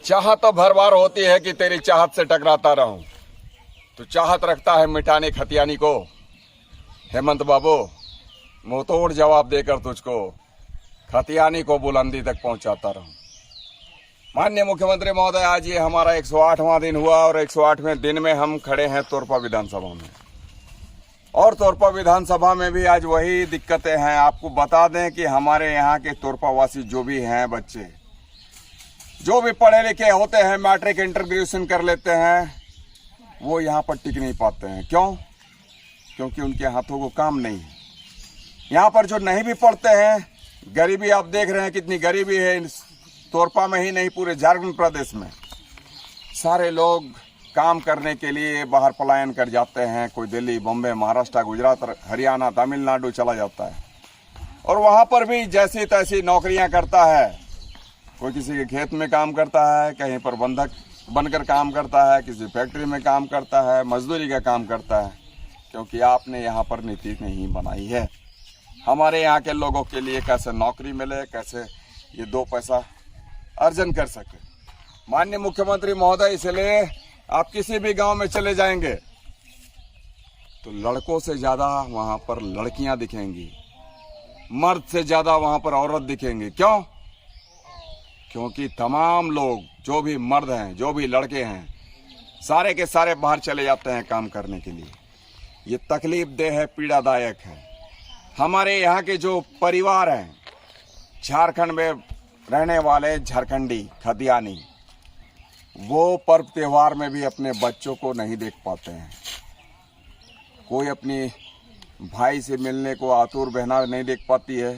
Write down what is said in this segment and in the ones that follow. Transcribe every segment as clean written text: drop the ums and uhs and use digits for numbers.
चाहत तो भर बार होती है कि तेरी चाहत से टकराता रहूं। तो चाहत रखता है मिटाने खतियानी को। हेमंत बाबू मुंह तोड़ जवाब देकर तुझको खतियानी को बुलंदी तक पहुंचाता रहूं। माननीय मुख्यमंत्री महोदय, आज ये हमारा 108वां दिन हुआ और 108वें दिन में हम खड़े हैं तोरपा विधानसभा में। और तोरपा विधानसभा में भी आज वही दिक्कतें हैं। आपको बता दें कि हमारे यहाँ के तोरपावासी जो भी हैं, बच्चे जो भी पढ़े लिखे होते हैं, मैट्रिक इंटर ग्रेजुएशन कर लेते हैं, वो यहाँ पर टिक नहीं पाते हैं। क्यों? क्योंकि उनके हाथों को काम नहीं है। यहाँ पर जो नहीं भी पढ़ते हैं, गरीबी आप देख रहे हैं कितनी गरीबी है। तोरपा में ही नहीं, पूरे झारखंड प्रदेश में सारे लोग काम करने के लिए बाहर पलायन कर जाते हैं। कोई दिल्ली, बॉम्बे, महाराष्ट्र, गुजरात, हरियाणा, तमिलनाडु चला जाता है और वहाँ पर भी जैसी तैसी नौकरियाँ करता है। कोई किसी के खेत में काम करता है, कहीं पर बंधक बनकर काम करता है, किसी फैक्ट्री में काम करता है, मजदूरी का काम करता है। क्योंकि आपने यहाँ पर नीति नहीं बनाई है हमारे यहाँ के लोगों के लिए कैसे नौकरी मिले, कैसे ये दो पैसा अर्जन कर सके। माननीय मुख्यमंत्री महोदय, इसलिए आप किसी भी गांव में चले जाएंगे तो लड़कों से ज्यादा वहां पर लड़कियां दिखेंगी, मर्द से ज्यादा वहां पर औरत दिखेंगी। क्यों? क्योंकि तमाम लोग, जो भी मर्द हैं, जो भी लड़के हैं, सारे के सारे बाहर चले जाते हैं काम करने के लिए। ये तकलीफ देह है, पीड़ादायक है। हमारे यहाँ के जो परिवार हैं, झारखंड में रहने वाले झारखंडी खतियानी, वो पर्व त्योहार में भी अपने बच्चों को नहीं देख पाते हैं। कोई अपनी भाई से मिलने को आतुर बहना नहीं देख पाती है।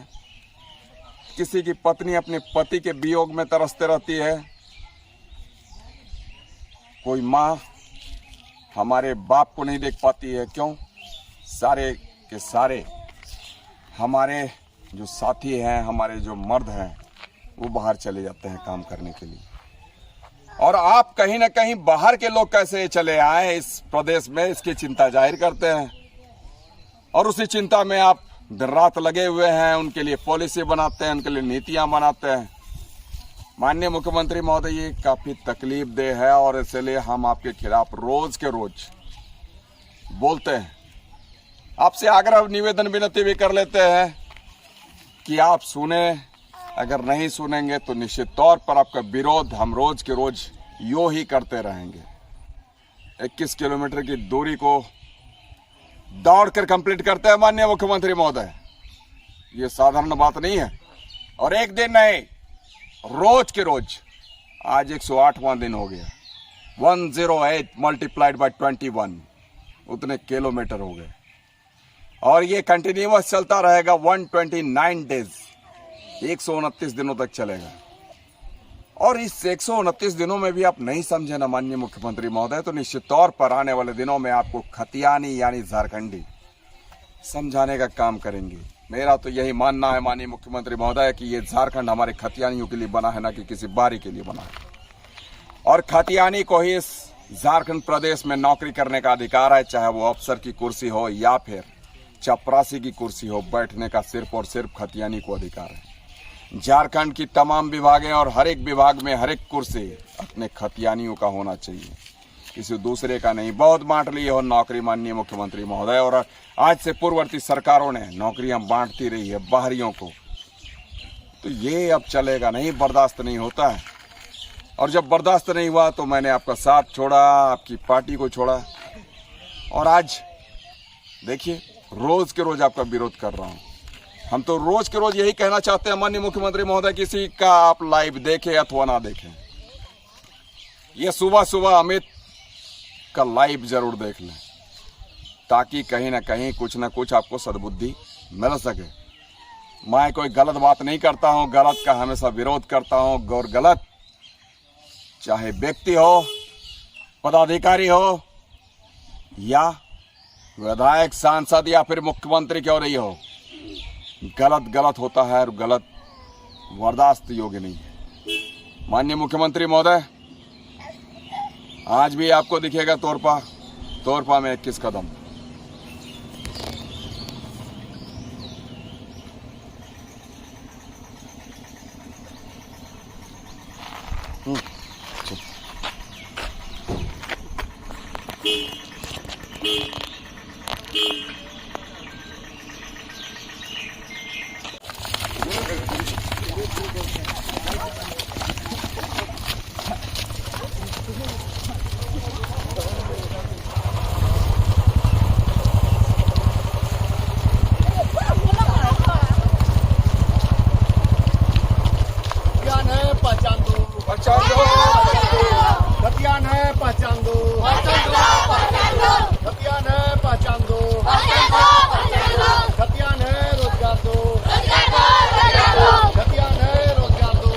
किसी की पत्नी अपने पति के वियोग में तरसते रहती है। कोई माँ हमारे बाप को नहीं देख पाती है। क्यों? सारे के सारे हमारे जो साथी हैं, हमारे जो मर्द हैं, वो बाहर चले जाते हैं काम करने के लिए। और आप कहीं ना कहीं बाहर के लोग कैसे चले आए इस प्रदेश में, इसकी चिंता जाहिर करते हैं। और उसी चिंता में आप दिन रात लगे हुए हैं, उनके लिए पॉलिसी बनाते हैं, उनके लिए नीतियां बनाते हैं। माननीय मुख्यमंत्री महोदय, ये काफी तकलीफ देह है और इसलिए हम आपके खिलाफ रोज के रोज बोलते हैं। आपसे आग्रह, निवेदन, विनती भी कर लेते हैं कि आप सुने। अगर नहीं सुनेंगे तो निश्चित तौर पर आपका विरोध हम रोज के रोज यूं ही करते रहेंगे। 21 किलोमीटर की दूरी को दौड़कर कंप्लीट करते हैं माननीय मुख्यमंत्री महोदय। ये साधारण बात नहीं है। और एक दिन नहीं, रोज के रोज। आज 108वां दिन हो गया। 108 मल्टीप्लाइड बाय 21, उतने किलोमीटर हो गए। और ये कंटिन्यूअस चलता रहेगा 129 डेज, 129 दिनों तक चलेगा। और इस 129 दिनों में भी आप नहीं समझे ना माननीय मुख्यमंत्री महोदय, तो निश्चित तौर पर आने वाले दिनों में आपको खतियानी यानी झारखंडी समझाने का काम करेंगे। मेरा तो यही मानना है माननीय मुख्यमंत्री महोदय कि ये झारखंड हमारे खतियानियों के लिए बना है, ना कि किसी बारी के लिए बना है। और खतियानी को ही इस झारखंड प्रदेश में नौकरी करने का अधिकार है, चाहे वो अफसर की कुर्सी हो या फिर चपरासी की कुर्सी हो। बैठने का सिर्फ और सिर्फ खतियानी को अधिकार है। झारखंड की तमाम विभागें और हर एक विभाग में हर एक कुर्सी अपने खतियानियों का होना चाहिए, किसी दूसरे का नहीं। बहुत बांट ली हो नौकरी माननीय मुख्यमंत्री महोदय, और आज से पूर्ववर्ती सरकारों ने नौकरियां बांटती रही है बाहरियों को। तो ये अब चलेगा नहीं, बर्दाश्त नहीं होता है। और जब बर्दाश्त नहीं हुआ तो मैंने आपका साथ छोड़ा, आपकी पार्टी को छोड़ा। और आज देखिए, रोज के रोज आपका विरोध कर रहा हूं। हम तो रोज के रोज यही कहना चाहते हैं माननीय मुख्यमंत्री महोदय, किसी का आप लाइव देखें अथवा ना देखें, ये सुबह सुबह अमित का लाइव जरूर देख लें, ताकि कहीं ना कहीं कुछ ना कुछ आपको सद्बुद्धि मिल सके। मैं कोई गलत बात नहीं करता हूं, गलत का हमेशा विरोध करता हूं। और गलत चाहे व्यक्ति हो, पदाधिकारी हो, या विधायक, सांसद या फिर मुख्यमंत्री क्यों नहीं हो, गलत गलत होता है और गलत बर्दाश्त योग्य नहीं है। माननीय मुख्यमंत्री महोदय, आज भी आपको दिखेगा तोरपा तोरपा में 21 कदम। Katian hai pahchan do. Katian hai pahchan do. Katian hai rozgar do. Katian hai rozgar do.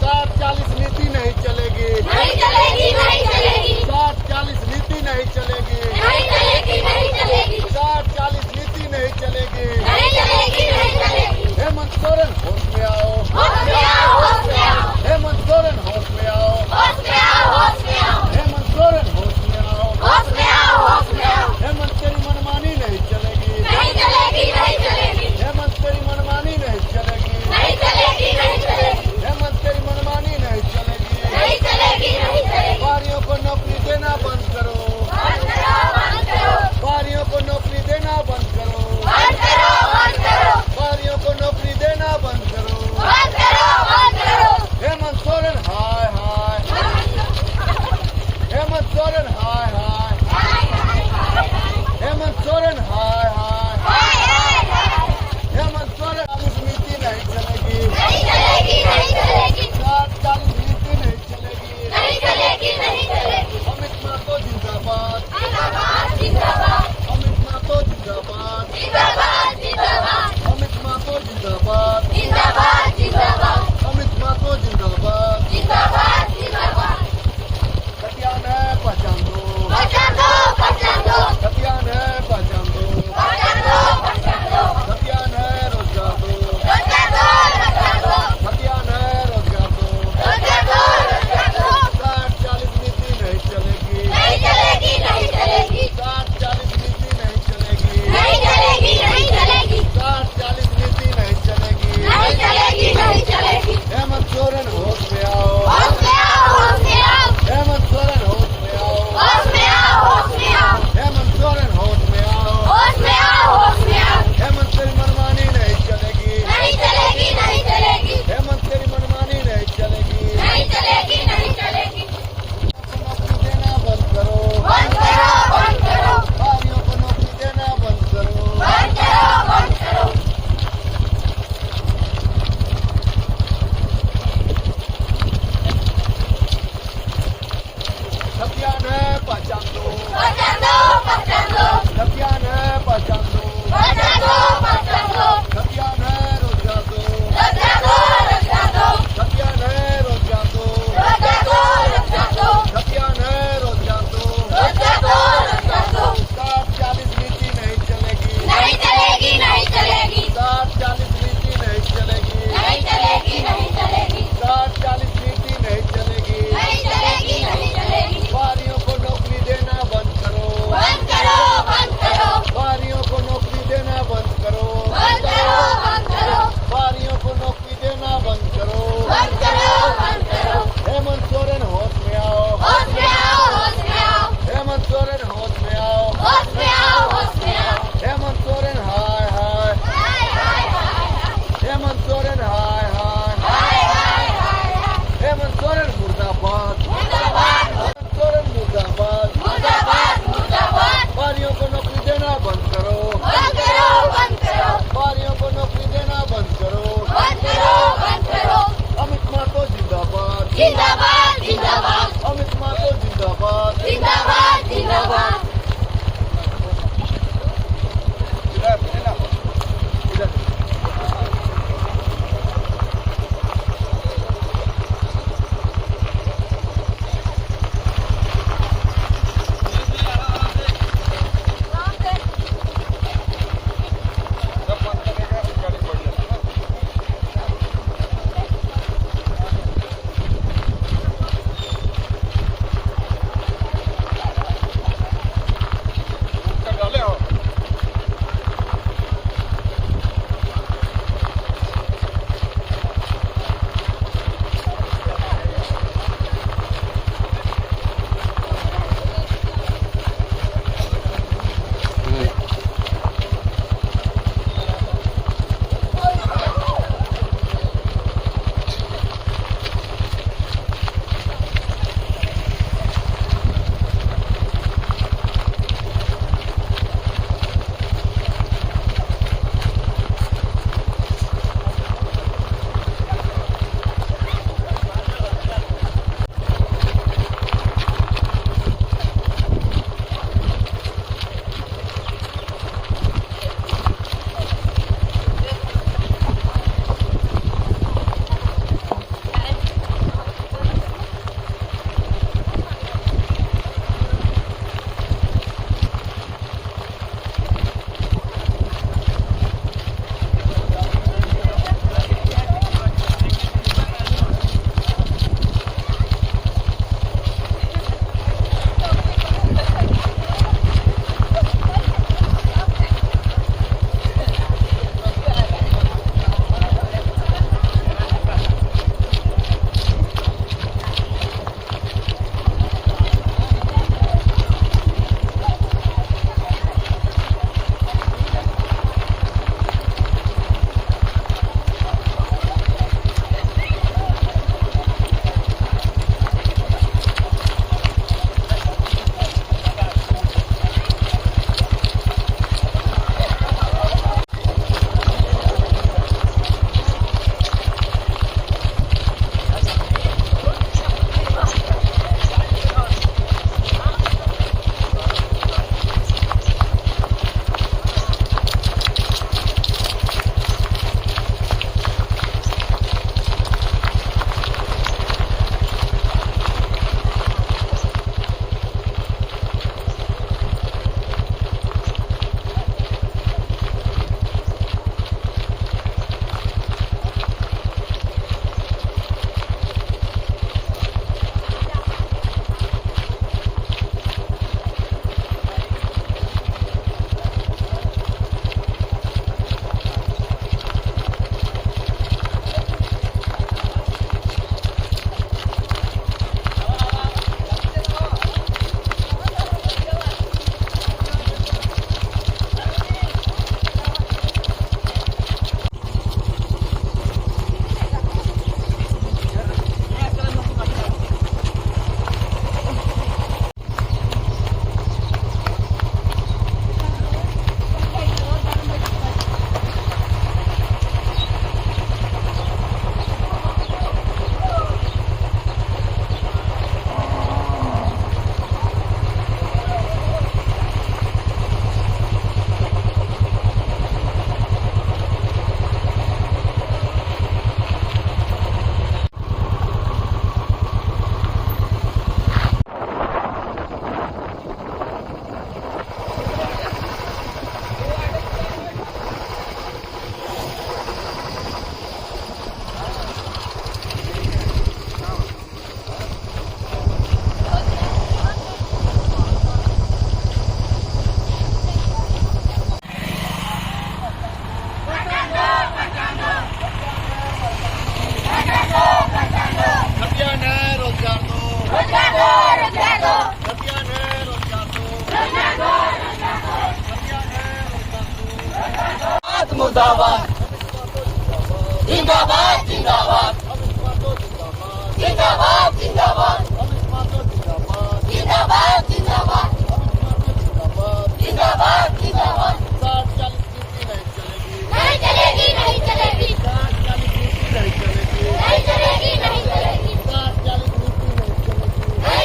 740 नीति नहीं चलेगी। 740 नीति नहीं चलेगी। 740 नीति नहीं चलेगी। हेमंत सोरेन होश में आओ। हेमंत सोरेन होश में आओ। हेमंत सोरेन होश में आओ। हेमंत तेरी मनमानी नहीं चलेगी। हेमंत तेरी मनमानी नहीं चलेगी। हेमंत तेरी मनमानी नहीं चलेगी। बारियों को नौकरी देना बंद करो। बारियों को नौकरी देना बंद करो। बारियों को नौकरी देना बंद करो। हेमंत सोरेन हाय हाय। हेमंत सोरेन हाय हाय। हेमंत सोरेन हाय हाय। हेमंत सोरेन 40 नीति नहीं चलेगी। 740 नीति नहीं चलेगी। अमित मातो जिंदाबाद। अमित मातो जिंदाबाद। अमित मातो जिंदाबाद। अमित मातो जिंदाबाद। कटियान है पहचान दो। कटियान है पहचान दो। कटियान है रोजगार दो। कटियान है रोजगार दो। 740 नीति नहीं चलेगी। 740 नीति नहीं चलेगी। 740 नीति नहीं चलेगी। हेमंत सोरेन होश में आओ। हेमंत सोरेन होश में आओ। हेमंत सोरेन होश में आओ। हेमंत तेरी मनमानी नहीं चलेगी। हेमंत तेरी मनमानी नहीं चलेगी। नौकरी देना बंद करो। बारियों को नौकरी देना बंद करो। कटियान है पहचान दो। कटियान है पहचान दो। कटियान है रोजगार दो। कटियान है रोजगार दो। कटियान है रोजगार दो। 740 नीति नहीं चलेगी। 740 नीति नहीं चलेगी। 740 नीति नहीं चलेगी। बारियों को नौकरी देना बंद करो। जिंदाबाद जिंदाबाद जिंदाबाद जिंदाबाद जिंदाबाद जिंदाबाद जिंदाबाद जिंदाबाद जिंदाबाद नहीं चलेगी नहीं चलेगी नहीं चलेगी नहीं चलेगी नहीं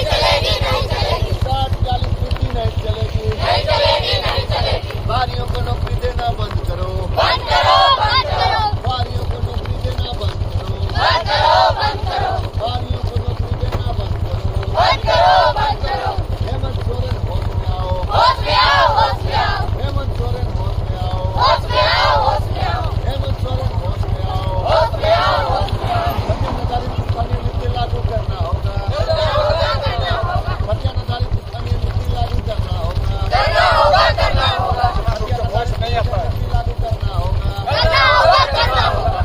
चलेगी नहीं चलेगी नहीं चलेगी नहीं चलेगी नहीं चलेगी बारियों को नौकरी देना बंद करो बंद करो बंद करो बारियों को नौकरी देना बंद करो बंद करो बंद करो बारियों को नौकरी देना बंद करो बंद करो बंद करो हेमंत सोरेन होश में आओ होश में आओ होश में आओ हेमंत सोरेन होश में आओ होश में आओ होश में आओ हेमंत सोरेन होश में आओ होश में आओ होश में आओ सत्यानाधारी स्थानीय नीति लागू करना होगा करना होगा करना होगा सत्यानाधारी स्थानीय नीति लागू करना होगा करना होगा करना होगा सत्यानाधारी नीति लागू करना होगा करना होगा करना होगा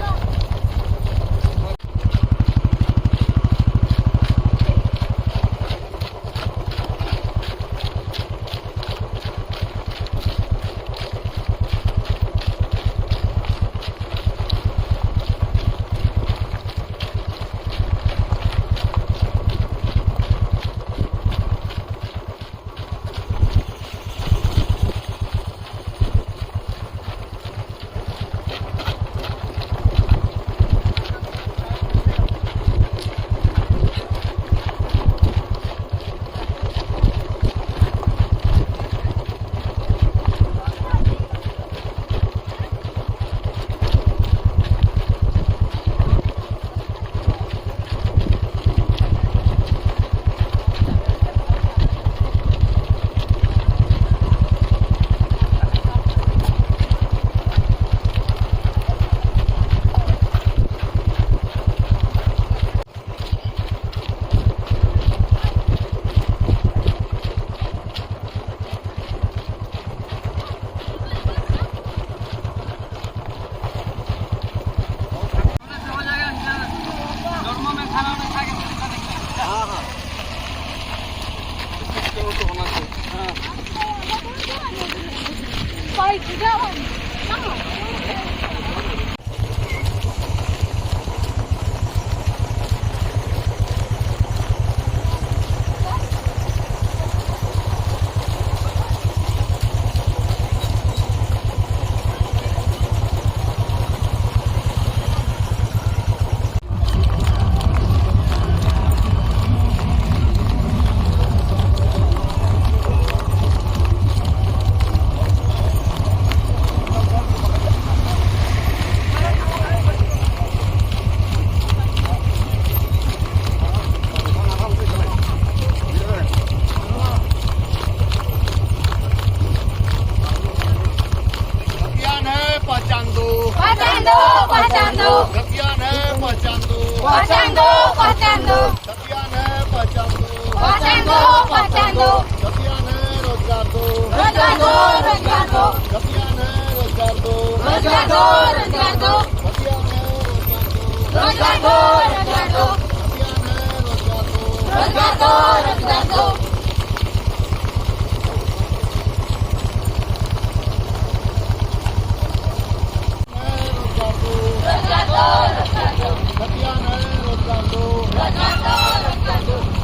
पहचान दो सत्यान है पहचान दो पहचान दो पहचान दो सत्यान है पहचान दो पहचान दो पहचान दो सत्यान है रोजगार दो रोजगार दो रोजगार दो सत्यान है रोजगार दो रोजगार दो रोजगार दो सत्यान है रोजगार दो रोजगार दो सत्यान है रोजगार दो रोजगार दो रोजगार दो सत्यान है रोजगार दो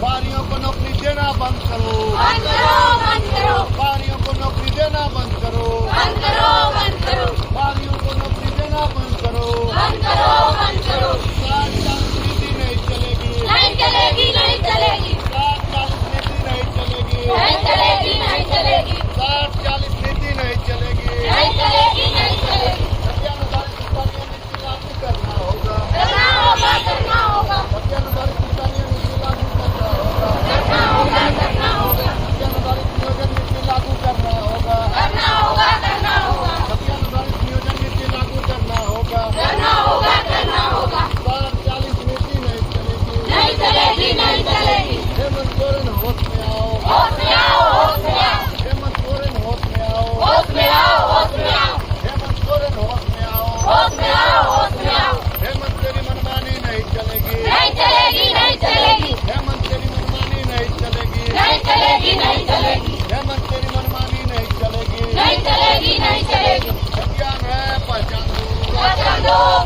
बारियों को नौकरी देना बंद करो बंद करो बंद करो बारियों को नौकरी देना बंद करो बंद करो बंद करो बारियों को नौकरी देना बंद करो बंद करो बंद करो नीति नहीं चलेगी नहीं चलेगी नहीं चलेगी नीति नहीं चलेगी नहीं चलेगी नहीं चलेगी 40 नीति नहीं चलेगी नहीं चलेगी नहीं चलेगी सत्यानाधारी स्थानीय नीति लागू करना होगा करना होगा करना होगा सत्यानाधारी स्थानीय नीति लागू करना होगा करना होगा करना होगा सत्यानाधारी नियोजन नीति लागू करना होगा करना होगा करना होगा सत्यानाधारी नियोजन नीति लागू करना होगा करना होगा करना होगा 40 नीति नहीं चलेगी नहीं चलेगी नहीं चलेगी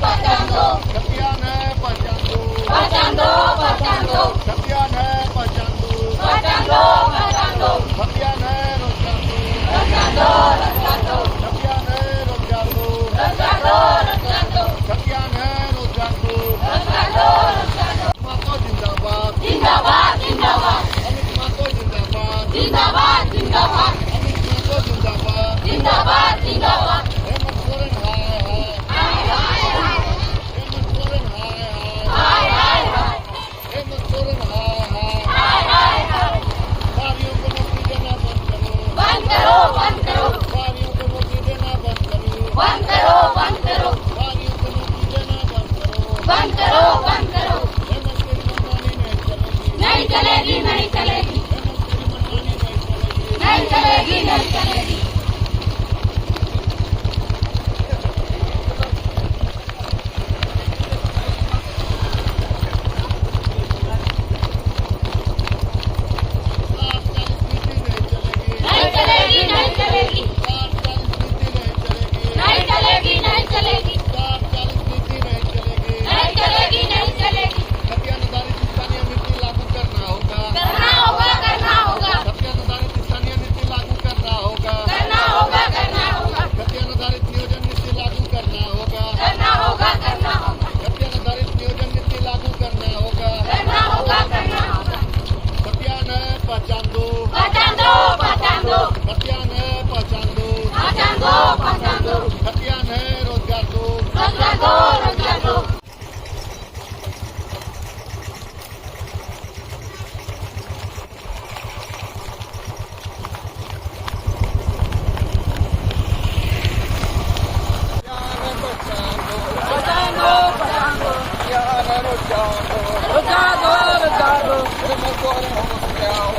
पहचान दो सत्यान है पहचान दो पहचान दो पहचान दो सत्यान है पहचान दो पहचान दो पहचान दो सत्यान है रोजगार दो रोजगार दो रोजगार दो सत्यान है रोजगार दो रोजगार दो रोजगार दो सत्यान है रोजगार दो रोजगार दो रोजगार दो मातो जिंदाबाद जिंदाबाद जिंदाबाद अमित मातो जिंदाबाद जिंदाबाद जिंदाबाद अमित मातो जिंदाबाद जिंदाबाद जिंदाबाद हेमंत सोरेन हाय हाय हाय हाय हेमंत सोरेन हाय हाय हाय हाय हेमंत सोरेन हाय हाय हाय हाय सारियों को नौकरी देना बंद करो बंद करो बंद करो सारियों को नौकरी देना बंद करो बंद करो बंद करो सारियों को नौकरी देना बंद करो बंद करो बंद करो हेमंत तेरी मनमानी नहीं चलेगी नहीं चलेगी नहीं चलेगी हेमंत तेरी मनमानी नहीं चलेगी नहीं चलेगी नहीं चलेगी नहीं चलेगी नहीं चलेगी नहीं चलेगी नहीं चलेगी नहीं चलेगी नहीं चलेगी करना होगा करना होगा करना होगा करना होगा करना होगा करना होगा करना होगा करना होगा सत्यान है पहचान दो पहचान दो पहचान दो सत्यान है पहचान दो पहचान दो पहचान दो सत्यान है रोजगार दो रोजगार दो रोजगार दो पहचान दो पहचान दो रोजगार दो रोजगार दो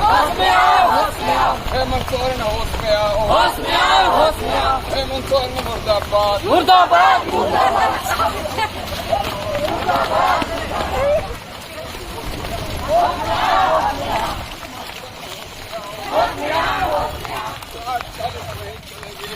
होश में आओ होश में आओ हेमंत सोरेन होश में आओ होश में आओ होश में आओ हेमंत सोरेन मुर्दाबाद मुर्दाबाद मुर्दाबाद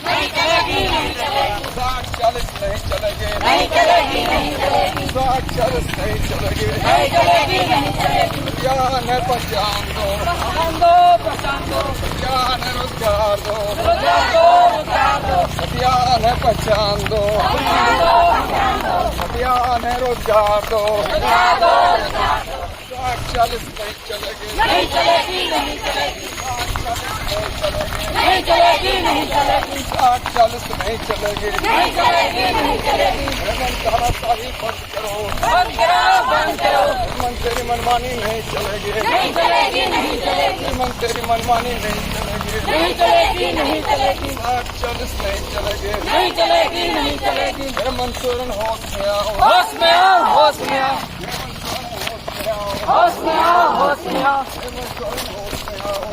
नहीं चलेगी नहीं चलेगी 60-40 नहीं चलेगी नहीं चलेगी नहीं चलेगी 60-40 नहीं चलेगी नहीं चलेगी नहीं चलेगी सत्यान है पहचान दो पहचान दो पहचान दो सत्यान है रोजगार दो रोजगार दो रोजगार दो सत्यान है पहचान दो पहचान दो पहचान दो सत्यान है रोजगार दो रोजगार दो रोजगार दो 60-40 नहीं चलेगी नहीं चलेगी नहीं चलेगी नहीं चलेगी नहीं चलेगी 60-40 नहीं चलेगी नहीं चलेगी नहीं चलेगी हेमंत तानाशाही बंद करो बंद करो बंद करो हेमंत तेरी मनमानी नहीं चलेगी नहीं चलेगी नहीं चलेगी हेमंत तेरी मनमानी नहीं चलेगी नहीं चलेगी नहीं चलेगी 60-40 नहीं चलेगी नहीं चलेगी नहीं चलेगी हेमंत सोरेन होश में आओ होश में आओ होश में आओ होश में आओ होश में आओ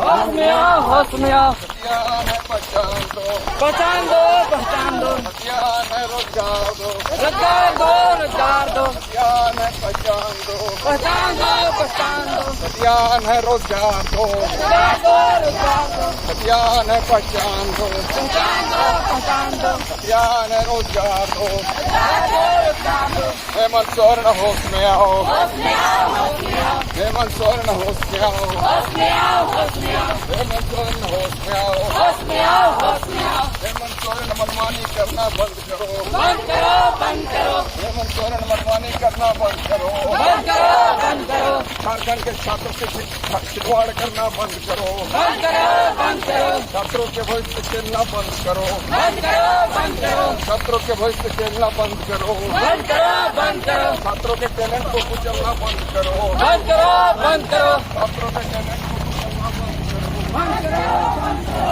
होश में आओ होश में आओ सत्यान है पहचान दो पहचान दो पहचान दो सत्यान है रोजगार दो रोजगार दो रोजगार दो सत्यान है पहचान दो पहचान दो पहचान दो सत्यान है रोजगार दो रोजगार दो रोजगार दो सत्यान है पहचान दो पहचान दो पहचान दो सत्यान है रोजगार दो रोजगार दो रोजगार दो हेमंत सोरेन होश में आओ होश में आओ होश में आओ हेमंत सोरेन होश में आओ होश में आओ होश में आओ हेमंत सोरेन होश में आओ होश में आओ होश में आओ हेमंत सोरेन मनमानी करना बंद करो बंद करो बंद करो हेमंत सोरेन मनमानी करना बंद करो बंद करो बंद करो झारखंड के छात्रों से खिलवाड़ करना बंद करो बंद करो बंद करो छात्रों के भविष्य खेलना बंद करो बंद करो बंद करो छात्रों के भविष्य खेलना बंद करो बंद करो बंद करो छात्रों के टैलेंट को कुचलना बंद करो बंद करो बंद करो छात्रों के टैलेंट को कुचलना बंद करो बंद करो बंद करो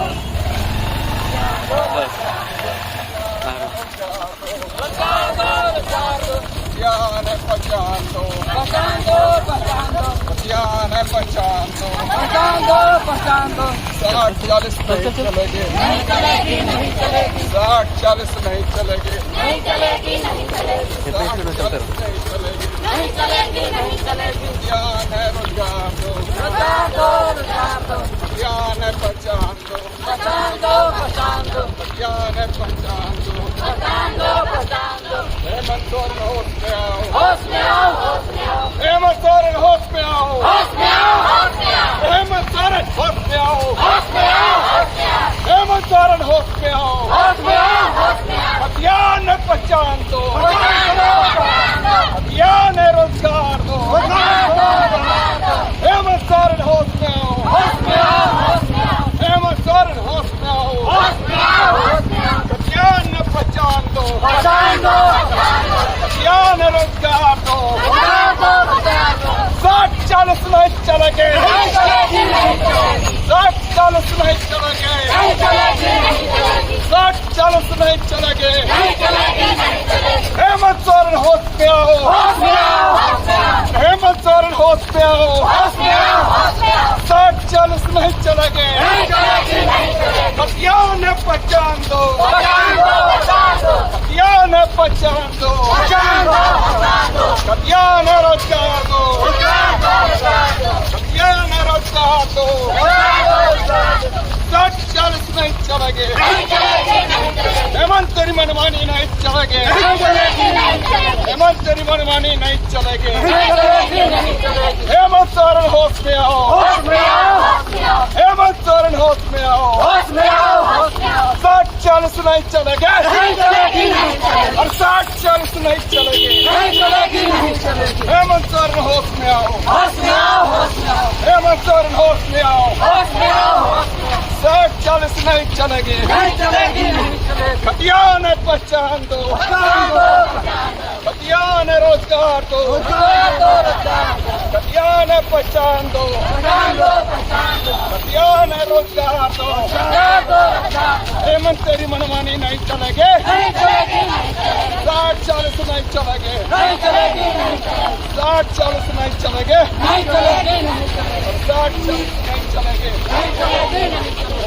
रोजगार दो रोजगार दो ज्ञान है पहचान दो पहचान दो पहचान दो ज्ञान है पहचान दो पहचान दो पहचान दो 60-40 नहीं चलेगी नहीं चलेगी नहीं चलेगी 60-40 नहीं चलेगी नहीं चलेगी नहीं चलेगी 60-40 नहीं चलेगी नहीं चलेगी नहीं चलेगी ज्ञान है रोजगार दो रोजगार दो रोजगार दो ज्ञान है पहचान दो पहचान दो पहचान दो ज्ञान है पहचान दो पहचान दो पहचान दो हेमंत सोरेन होश में आओ, होश में आओ, होश में आओ, हेमंत सोरेन होश में आओ, होश में आओ, होश में आओ, हेमंत सोरेन होश में आओ, होश में आओ, होश में आओ, हेमंत सोरेन होश में आओ, होश में आओ, होश में आओ, हथियार न पहचान दो, पहचान दो, पहचान दो, हथियार न रोजगार दो, पहचान दो, पहचान दो, हेमंत सोरेन होश में आओ, होश में आओ, होश में आओ, हेमंत सोरेन होश में आओ, होश में आओ, होश में आओ, हथियार न पहचान दो, पहचान दो, पहचान दो, हथियार न रोजगार दो, पहचान दो, पहचान दो, 60-40 नहीं चलेंगे, नहीं चलेगी, नहीं चलेगी, 60-40 नहीं चलेंगे, नहीं चलेगी, नहीं चलेगी, 60-40 नहीं चलेंगे, नहीं चलेगी, नहीं चलेगी, हेमंत सोरेन होश में आओ, होश में आओ, होश में आओ, हेमंत सोरेन होश में आओ, होश में आओ, होश में आओ, 60-40 नहीं चलेंगे, नहीं चलेगी, नहीं चलेगी, हथियार न पहचान दो, पहचान दो, पहचान दो, हथियार न पहचान दो, पहचान दो, पहचान दो, हथियार न रोजगार दो, पहचान दो, पहचान दो, हथियार न रोजगार दो, पहचान दो, पहचान दो, 60-40 नहीं चलेंगे, नहीं चलेगी, नहीं चलेगी, हेमंत तेरी मनमानी नहीं चलेंगे, नहीं चलेगी, नहीं चलेगी, हेमंत तेरी मनमानी नहीं चलेंगे, नहीं चलेगी, नहीं चलेगी, हेमंत सोरेन होश में आओ, होश में आओ, होश में आओ, हेमंत सोरेन होश में आओ, होश में आओ, होश में आओ, 60-40 नहीं चलेंगे, नहीं चलेगी, नहीं चलेगी, और 60-40 नहीं चलेंगे, नहीं चलेगी, नहीं चलेगी, हेमंत सोरेन होश में आओ, होश में आओ, होश में आओ, हेमंत सोरेन होश में आओ, होश में आओ, होश में आओ, 60-40 नहीं चलेंगे, नहीं चलेगी, नहीं चलेगी, हथियार न पहचान दो, पहचान दो, पहचान दो, हथियार न रोजगार दो, पहचान दो, पहचान दो, हथियार न पहचान दो, पहचान दो, पहचान दो, हथियार न रोजगार दो, पहचान दो, पहचान दो, हेमंत तेरी मनमानी नहीं चलेंगे, नहीं चलेगी, नहीं चलेगी, 60-40 नहीं चलेंगे, नहीं चलेगी, नहीं चलेगी, 60-40 नहीं चलेंगे, नहीं चलेगी, नहीं चलेगी, 60-40 नहीं चलेंगे, नहीं चलेगी, नहीं चलेगी,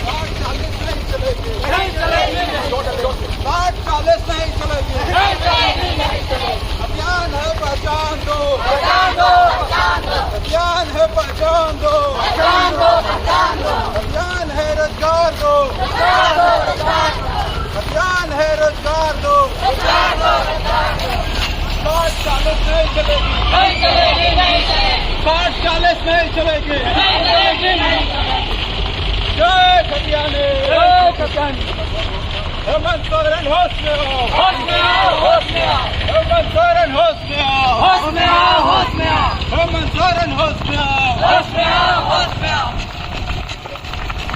60-40 नहीं चलेंगे, नहीं चलेगी, नहीं 60-40 नहीं चलेंगे, नहीं चलेगी, नहीं चलेगी, अभियान है पहचान दो, पहचान दो, पहचान दो, अभियान है पहचान दो, पहचान दो, पहचान दो, अभियान है रोजगार दो, पहचान दो, पहचान दो, अभियान है रोजगार दो, पहचान दो, पहचान दो, 60-40 नहीं चलेगी, नहीं चलेगी, नहीं चलेगी, 60-40 नहीं चलेगी, नहीं चलेगी, नहीं चलेगी, जय खतियाने, जय खतियाने, हेमंत सोरेन होश में आओ, होश में आओ, होश में आओ, हेमंत सोरेन होश में आओ, होश में आओ, होश में आओ, हेमंत सोरेन होश में आओ, होश में आओ, होश में आओ,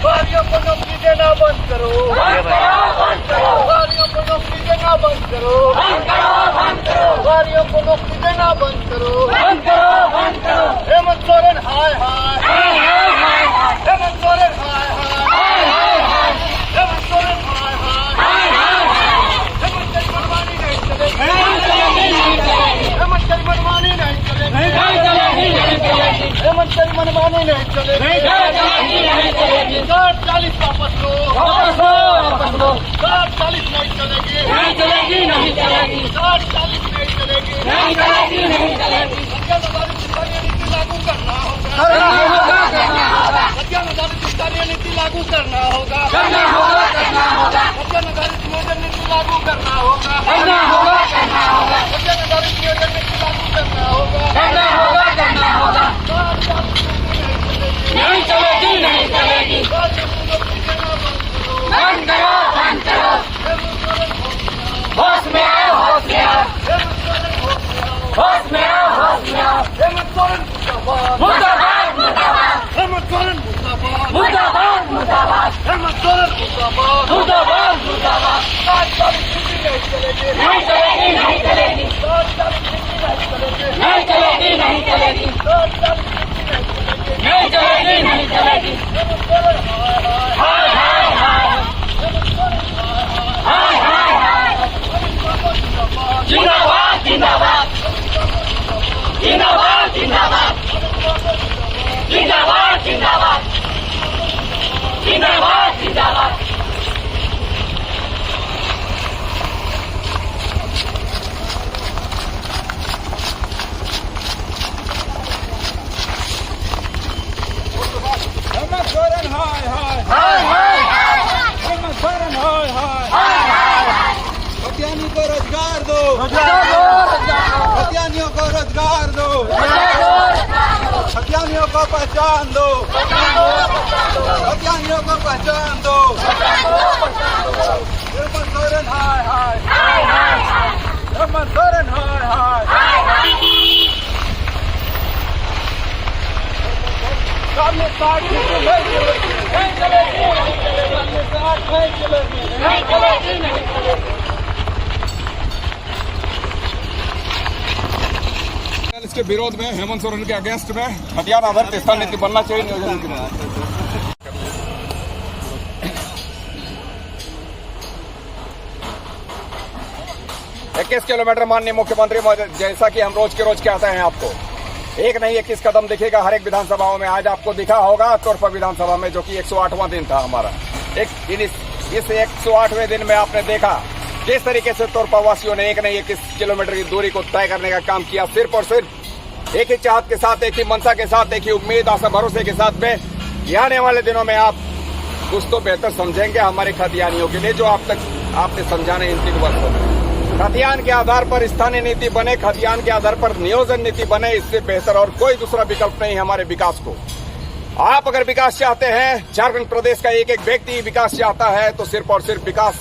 वारियों को नौकरी देना बंद करो, बंद करो, बंद करो, वारियों को नौकरी देना बंद करो, बंद करो, बंद करो, वारियों को नौकरी देना बंद करो, बंद करो, बंद करो, हेमंत सोरेन हाय हाय, हाय हाय हाय हाय, हेमंत सोरेन हाय हाय, हाय हाय हाय, हेमंत सोरेन हाय हाय, हाय हाय हाय, हेमंत तेरी मनमानी नहीं चलेगी, नहीं चलेगी, नहीं चलेगी, हेमंत तेरी मनमानी नहीं चलेगी, नहीं चलेगी, नहीं चलेगी, हेमंत तेरी मनमानी नहीं चलेगी, नहीं चलेगी, नहीं चलेगी, 60-40 वापस लो, वापस लो, वापस लो, 60-40 नहीं चलेगी, नहीं चलेगी, नहीं चलेगी, 60-40 नहीं चलेगी, नहीं चलेगी, नहीं चलेगी, हत्याधारी किसानी नीति लागू करना होगा, करना होगा, करना होगा, हत्याधारी किसानी नीति लागू करना होगा, करना होगा, करना होगा, हत्याधारी नियोजन नीति लागू करना होगा, करना होगा, करना होगा, हत्याधारी नियोजन नीति लागू करना होगा, करना होगा, करना होगा, 60-40 नहीं चलेगी, नहीं चलेगी, बंद करो, बंद करो, होश में आओ, होश में आओ, होश में आओ, होश में आओ, हेमंत सोरेन मुर्दाबाद, मुर्दाबाद, मुर्दाबाद, हेमंत सोरेन मुर्दाबाद, मुर्दाबाद, मुर्दाबाद, हेमंत सोरेन मुर्दाबाद, मुर्दाबाद, मुर्दाबाद, 60-40 नहीं चलेगी, नहीं चलेगी, नहीं चलेगी, 60-40 नहीं चलेगी, नहीं चलेगी, नहीं चलेगी, नहीं चलेगी, हाय हाय हाय, हाय हाय हाय, जिंदाबाद, जिंदाबाद, जिंदाबाद, जिंदाबाद, जिंदाबाद, जिंदाबाद, जिंदाबाद, जिंदाबाद, हेमंत सोरेन हाय हाय, हाय हाय हाय, हेमंत सोरेन हाय हाय, हाय हाय हाय, खतियानियों को रोजगार दो, खतियानियों को पहचान दो, खतियानियों को पहचान दो। हेमंत सोरेन हाय हाय, हेमंत सोरेन हाय हाय। सामने 60 नहीं चलेगी, नहीं चलेगी, सामने 60 नहीं चलेगी, नहीं चलेगी, नहीं चलेगी। इसके विरोध में हेमंत सोरेन के अगेंस्ट में खतियान आधारित स्थान नीति बनना चाहिए नियोजन नीति में। 21 किलोमीटर माननीय मुख्यमंत्री महोदय, जैसा कि हम रोज के रोज कहते हैं आपको, एक नहीं 21 कदम दिखेगा हर एक विधानसभाओं में। आज आपको दिखा होगा तोरपा विधानसभा में, जो कि 108वां दिन था हमारा। इस 108वें दिन में आपने देखा किस तरीके से तोरपा वासियों ने एक नहीं 21 किलोमीटर की दूरी को तय करने का काम किया, सिर्फ और सिर्फ एक ही चाहत के साथ, एक ही मनसा के साथ, एक ही उम्मीद, आशा, भरोसे के साथ में। आने वाले दिनों में आप कुछ तो बेहतर समझेंगे हमारे खतियानियों के लिए, जो आप तक आपने समझाने इन 3 वर्षों में। खतियान के आधार पर स्थानीय नीति बने, खतियान के आधार पर नियोजन नीति बने, इससे बेहतर और कोई दूसरा विकल्प नहीं हमारे विकास को। आप अगर विकास चाहते हैं, झारखंड प्रदेश का एक एक व्यक्ति विकास चाहता है, तो सिर्फ और सिर्फ विकास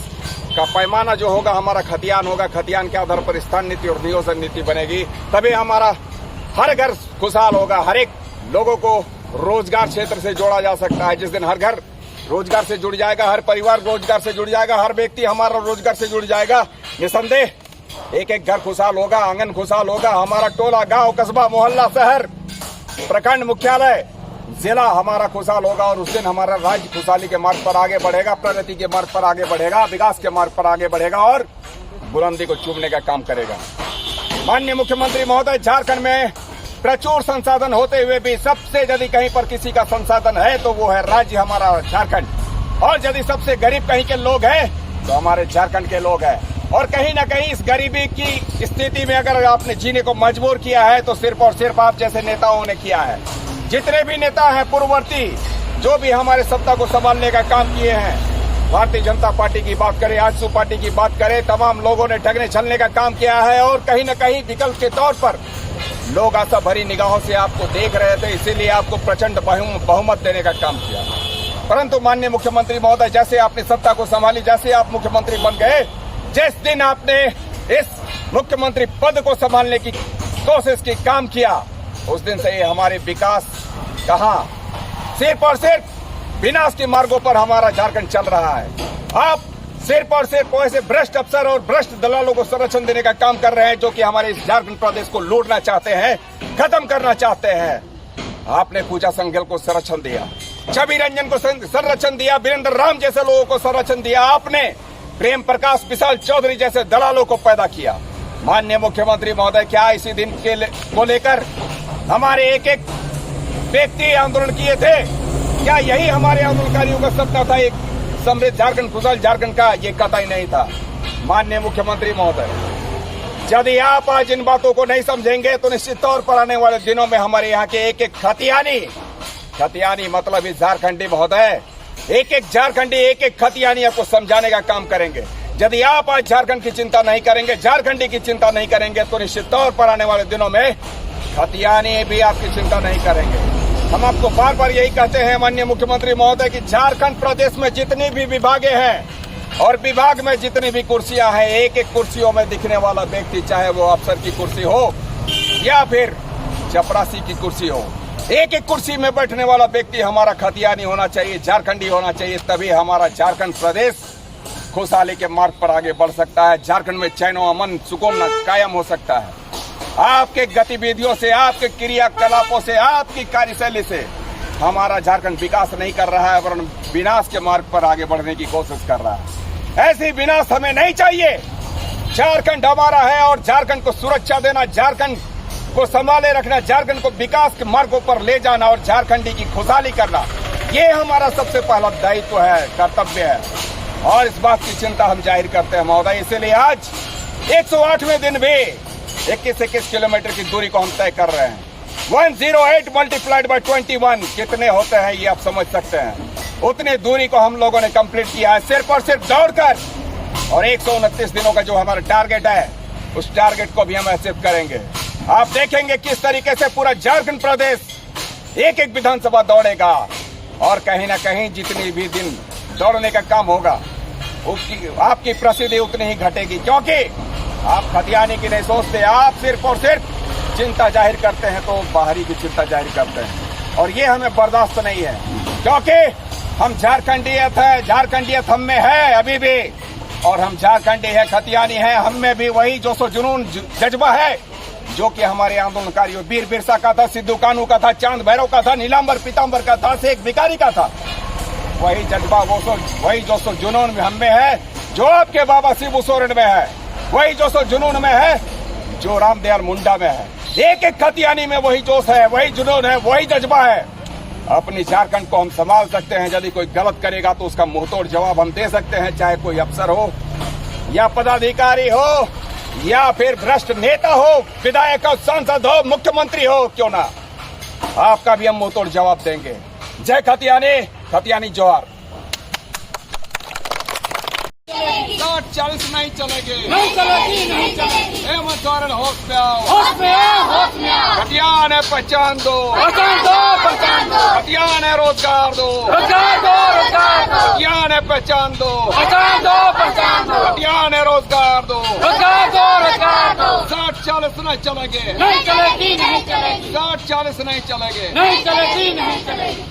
का पैमाना जो होगा हमारा खतियान होगा। खतियान के आधार पर स्थान नीति और नियोजन नीति बनेगी, तभी हमारा हर घर खुशहाल होगा। हर एक लोगों को रोजगार क्षेत्र से जोड़ा जा सकता है। जिस दिन हर घर रोजगार से जुड़ जाएगा, हर परिवार रोजगार से जुड़ जाएगा, हर व्यक्ति हमारा रोजगार से जुड़ जाएगा, निसंदेह एक एक घर खुशहाल होगा, आंगन खुशहाल होगा, हमारा टोला, गांव, कस्बा, मोहल्ला, शहर, प्रखंड मुख्यालय, जिला हमारा खुशहाल होगा। और उस दिन हमारा राज्य खुशहाली के मार्ग पर आगे बढ़ेगा, प्रगति के मार्ग पर आगे बढ़ेगा, विकास के मार्ग पर आगे बढ़ेगा और बुलंदी को चूमने का काम करेगा। माननीय मुख्यमंत्री महोदय, झारखंड में प्रचुर संसाधन होते हुए भी सबसे यदि कहीं पर किसी का संसाधन है तो वो है राज्य हमारा झारखंड। और यदि सबसे गरीब कहीं के लोग हैं तो हमारे झारखंड के लोग हैं। और कहीं न कहीं इस गरीबी की स्थिति में अगर आपने जीने को मजबूर किया है तो सिर्फ और सिर्फ आप जैसे नेताओं ने किया है। जितने भी नेता हैं पूर्ववर्ती, जो भी हमारे सत्ता को संभालने का काम किए हैं, भारतीय जनता पार्टी की बात करें, आजसू पार्टी की बात करें, तमाम लोगों ने ठगने छलने का काम किया है। और कहीं न कहीं विकल्प के तौर पर लोग आशा भरी निगाहों से आपको देख रहे थे, इसीलिए आपको प्रचंड बहुमत देने का काम किया। परंतु माननीय मुख्यमंत्री महोदय, जैसे आपने सत्ता को संभाली, जैसे आप मुख्यमंत्री बन गए, जिस दिन आपने इस मुख्यमंत्री पद को संभालने की कोशिश की, काम किया, उस दिन से हमारे विकास कहां, सिर्फ और सिर्फ विनाश के मार्गों पर हमारा झारखंड चल रहा है। आप सिर्फ और सिर्फ ऐसे भ्रष्ट अफसर और भ्रष्ट दलालों को संरक्षण देने का काम कर रहे हैं, जो कि हमारे इस झारखंड प्रदेश को लूटना चाहते हैं, खत्म करना चाहते हैं। आपने पूजा संघेल को संरक्षण दिया, छवि रंजन को संरक्षण दिया, वीरेंद्र राम जैसे लोगों को संरक्षण दिया, आपने प्रेम प्रकाश विशाल चौधरी जैसे दलालों को पैदा किया। माननीय मुख्यमंत्री महोदय, क्या इसी दिन को लेकर हमारे एक एक व्यक्ति आंदोलन किए थे? क्या यही हमारे आंदोलनकारियों का सपना था, एक समृद्ध झारखंड, खुशहाल झारखंड का? ये कतई नहीं था। माननीय मुख्यमंत्री महोदय, यदि आप आज इन बातों को नहीं समझेंगे तो निश्चित तौर पर आने वाले दिनों में हमारे यहाँ के एक एक खतियानी मतलब इस झारखंडी महोदय, एक एक झारखंडी, एक एक खतियानी आपको समझाने का काम करेंगे। यदि आप आज झारखंड की चिंता नहीं करेंगे, झारखंडी की चिंता नहीं करेंगे, तो निश्चित तौर पर आने वाले दिनों में खतियानी भी आपकी चिंता नहीं करेंगे। हम आपको बार बार यही कहते हैं माननीय मुख्यमंत्री महोदय कि झारखंड प्रदेश में जितनी भी विभागें हैं और विभाग में जितनी भी कुर्सियां हैं, एक एक कुर्सियों में दिखने वाला व्यक्ति, चाहे वो अफसर की कुर्सी हो या फिर चपरासी की कुर्सी हो, एक एक कुर्सी में बैठने वाला व्यक्ति हमारा खतियानी होना चाहिए, झारखंडी होना चाहिए। तभी हमारा झारखंड प्रदेश खुशहाली के मार्ग पर आगे बढ़ सकता है। झारखंड में चैन और अमन सुकून कायम हो सकता है। आपके गतिविधियों से, आपके क्रियाकलापों से, आपकी कार्यशैली से हमारा झारखंड विकास नहीं कर रहा है, वरन विनाश के मार्ग पर आगे बढ़ने की कोशिश कर रहा है। ऐसी विनाश हमें नहीं चाहिए। झारखंड हमारा है और झारखंड को सुरक्षा देना, झारखंड को संभाले रखना, झारखंड को विकास के मार्गों पर ले जाना और झारखंडी की खुशहाली करना, ये हमारा सबसे पहला दायित्व है, कर्तव्य है। और इस बात की चिंता हम जाहिर करते हैं महोदय। इसीलिए आज 108वें दिन भी 21 किलोमीटर की दूरी को हम तय कर रहे हैं। 108 मल्टीप्लाइड बाय 21 कितने होते हैं ये आप समझ सकते हैं। उतनी दूरी को हम लोगों ने कंप्लीट किया है सिर्फ और सिर्फ दौड़कर। और 129 दिनों का जो हमारा टारगेट है उस टारगेट को भी हम अचीव करेंगे। आप देखेंगे किस तरीके से पूरा झारखंड प्रदेश एक एक विधानसभा दौड़ेगा और कहीं ना कहीं जितनी भी दिन दौड़ने का काम होगा आपकी प्रसिद्धि उतनी ही घटेगी, क्योंकि आप खतियानी की नहीं सोचते। आप सिर्फ और सिर्फ चिंता जाहिर करते हैं तो बाहरी की चिंता जाहिर करते हैं, और ये हमें बर्दाश्त नहीं है, क्योंकि हम झारखंडियत है, झारखंडियत हम में है अभी भी, और हम झारखंडी है, खतियानी है, हम में भी वही जोशो जुनून जज्बा है जो कि हमारे आंदोलनकारियों वीर बिरसा का था, सिद्धू कानू का था, चांद भैरव का था, नीलांबर पीताम्बर का था, शेख भिखारी का था। वही जज्बा वही जोशो जुनून में हम में है जो आपके बाबा शिबू सोरेन में है, वही जोशो जुनून में है जो रामदयाल मुंडा में है। एक एक खतियानी में वही जोश है, वही जुनून है, वही जज्बा है। अपनी झारखंड को हम संभाल सकते हैं। यदि कोई गलत करेगा तो उसका मुंहतोड़ जवाब हम दे सकते हैं, चाहे कोई अफसर हो या पदाधिकारी हो या फिर भ्रष्ट नेता हो, विधायक हो, सांसद हो, मुख्यमंत्री हो, क्यों ना, आपका भी हम मुंहतोड़ जवाब देंगे। जय खतियानी, खतियानी जोहार। 40 नहीं चलेगी, नहीं चलेगी, नहीं चलेगी। हेमंत सोरेन होश में आओ, होश में आओ, होश में आओ। खतियान है पहचान दो, पहचान दो, पहचान दो। खतियान है रोजगार दो, रोजगार दो, रोजगार दो। खतियान है पहचान दो, पहचान दो, पहचान दो। खतियान है रोजगार दो, रोजगार दो, रोजगार दो। 60-40 नहीं चलेंगे, नहीं चलेगी, नहीं चलेगी। 60-40 नहीं चलेंगे। नहीं चलेगी, नहीं चलेगी।